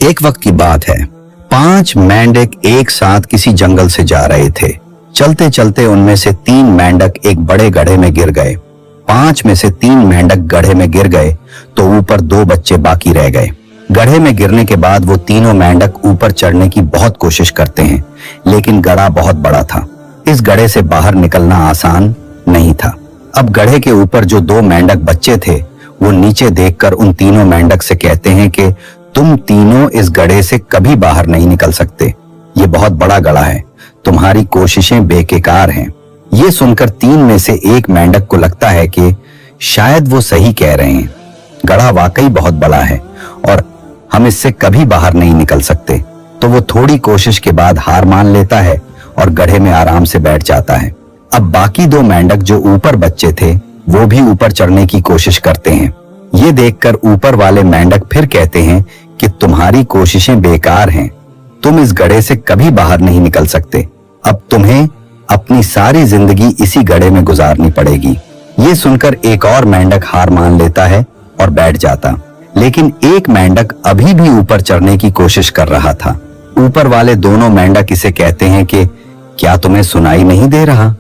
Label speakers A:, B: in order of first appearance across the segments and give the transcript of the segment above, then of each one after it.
A: एक वक्त की बात है, 5 मेंढक एक साथ किसी जंगल से जा रहे थे। चलते चलते उनमें से 3 मेंढक एक बड़े गड्ढे में गिर गए। 5 में से 3 मेंढक गड्ढे में गिर गए तो ऊपर 2 बच्चे बाकी रह गए। गड्ढे में गिरने के बाद वो तीनों मेंढक ऊपर चढ़ने की बहुत कोशिश करते हैं, लेकिन गड्ढा बहुत बड़ा था। इस गड्ढे से बाहर निकलना आसान नहीं था। अब गड्ढे के ऊपर जो 2 मेंढक बच्चे थे, वो नीचे देखकर उन तीनों मेंढक से कहते हैं कि तुम तीनों इस गड्ढे से कभी बाहर नहीं निकल सकते। ये बहुत बड़ा गड्ढा है, तुम्हारी कोशिशें बेकार हैं। ये सुनकर 3 में से एक मेंढक को लगता है कि शायद वो सही कह रहे हैं, गड्ढा वाकई बहुत बड़ा है और हम इससे कभी बाहर नहीं निकल सकते। तो वो थोड़ी कोशिश के बाद हार मान लेता है और गड्ढे में आराम से बैठ जाता है। अब बाकी 2 मेंढक जो ऊपर बच्चे थे, वो भी ऊपर चढ़ने की कोशिश करते हैं। ये देखकर ऊपर वाले मेंढक फिर कहते हैं कि तुम्हारी कोशिशें बेकार हैं, तुम इस गड्ढे से कभी बाहर नहीं निकल सकते। अब तुम्हें अपनी सारी जिंदगी इसी गड्ढे में गुजारनी पड़ेगी। ये सुनकर एक और मेंढक हार मान लेता है और बैठ जाता, लेकिन एक मेंढक अभी भी ऊपर चढ़ने की कोशिश कर रहा था। ऊपर वाले दोनों मेंढक इसे कहते हैं कि क्या तुम्हें सुनाई नहीं दे रहा?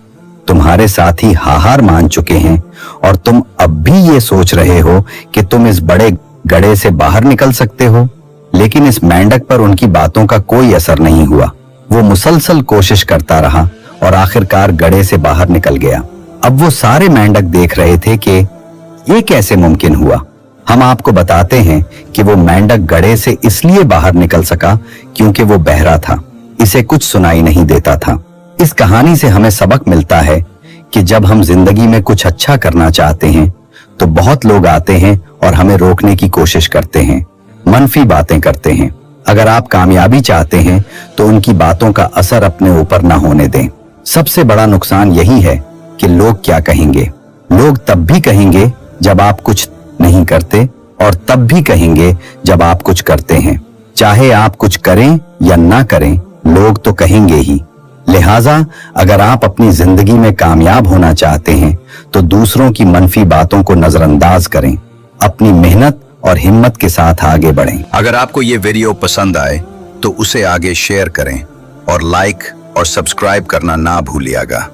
A: तुम्हारे साथी हार मान चुके हैं और तुम अब भी ये सोच रहे हो कि तुम इस बड़े गड्ढे से बाहर निकल सकते हो। लेकिन इस मेंढक पर उनकी बातों का कोई असर नहीं हुआ। वो मुसलसल कोशिश करता रहा और आखिरकार गड्ढे से बाहर निकल गया। अब वो सारे मेंढक देख रहे थे कि ये कैसे मुमकिन हुआ। हम आपको बताते हैं कि वो मेंढक गड्ढे से इसलिए बाहर निकल सका क्योंकि वो बहरा था, इसे कुछ सुनाई नहीं देता था। इस कहानी से हमें सबक मिलता है कि जब हम जिंदगी में कुछ अच्छा करना चाहते हैं तो बहुत लोग आते हैं और हमें रोकने की कोशिश करते हैं, मनफी बातें करते हैं। अगर आप कामयाबी चाहते हैं तो उनकी बातों का असर अपने ऊपर ना होने दें। सबसे बड़ा नुकसान यही है कि लोग क्या कहेंगे। लोग तब भी कहेंगे जब आप कुछ नहीं करते और तब भी कहेंगे जब आप कुछ करते हैं। चाहे आप कुछ करें या ना करें, लोग तो कहेंगे ही। लिहाजा अगर आप अपनी जिंदगी में कामयाब होना चाहते हैं तो दूसरों की मनफी बातों को नजरअंदाज करें, अपनी मेहनत और हिम्मत के साथ आगे बढ़ें।
B: अगर आपको ये वीडियो पसंद आए तो उसे आगे शेयर करें और लाइक और सब्सक्राइब करना ना भूलिएगा।